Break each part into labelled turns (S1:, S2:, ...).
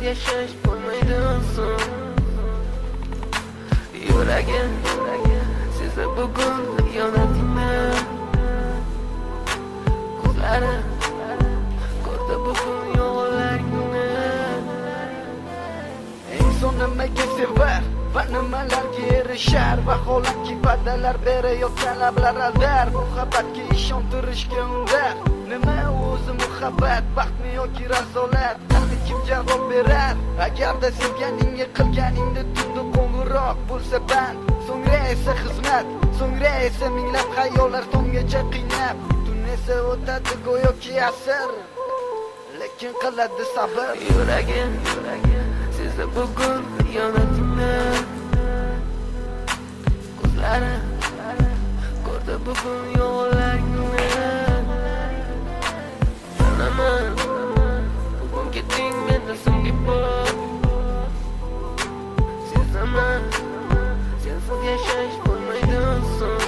S1: yashash bo'lmaydi oson. Yuragim sezdi bugun xiyonatingni, ko'zlari ko'rdi bugun yolg'onlaringni.
S2: Inson nimaga sevar va nimalarga erishar, vaholanki va'dalar berayotgan lablar aldar, muhabbatga ishontirishga undar. Nima o'zi muhabbat, baxtmi yoki razolat? Qalbi kim javob berar? Agarda sevganingga qilganingda tunda qo'ng'iroq bo'lsa band, so'ngra esa xizmat, so'ngra esa minglab xayollar tonggacha qiynab, tun esa o'tadi go'yoki asr, lekin qiladi sabr.
S1: Yuragim sezdi bugun xiyonatingni, ko'zlari ko'rdi bugun yolg'onlaringni. Sanaman bugun ketding mendan so'nggi bor, sezaman sensiz yashash bo'lmaydi oson.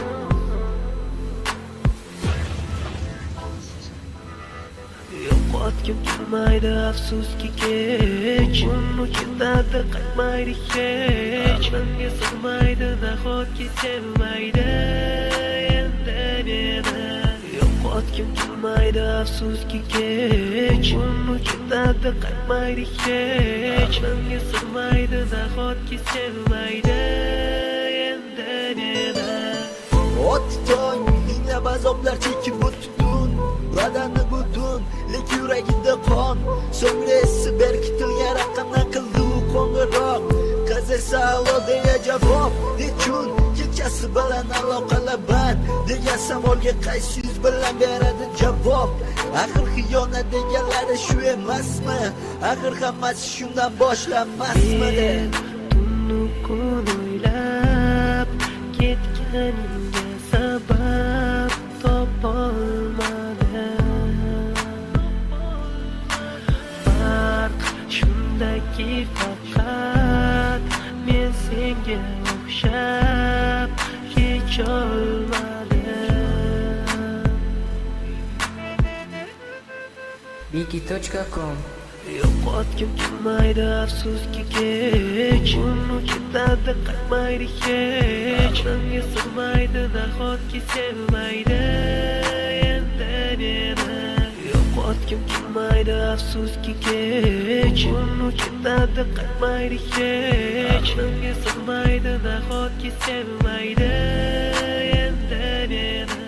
S1: Yo'qotgim kelmaydi afsuski kech, uni ketadi qaytmaydi hech. Menga sig'maydi nahotki sevmaydi endi meni. Yo'qotgim kelmaydi afsuski kech, uni ketadi qaytmaydi hech. Menga sig'maydi nahotki sevmaydi endi meni.
S3: O'tdi tong, minglab azoblar chekib o'tdun, badani butun, lek yuragida qon. So'ngra esi berkitilgan raqamdan qildi u qo'ng'iroq. Qiz esa alo deya javob, nechun kechasi bilan aloqalar band degan savolga qaysi yuz bilan beradi javob? Axir xiyonat deganlari shu emasmi? Axir hammasi shundan boshlanmasmidi?
S1: Tunni kun o'ylab ketganingga sabab topolmadim. Farq shundaki faqat men senga o'xshab kecholmadim.
S4: Biki.com
S1: Yo'qotgim kelmaydi afsuski kech, uni ketadi qaytmaydi hech. Menga sig'maydi nahotki sevmaydi endi meni. Yo'qotgim kelmaydi afsuski kech, uni ketadi qaytmaydi hech. Menga sig'maydi nahotki sevmaydi endi meni.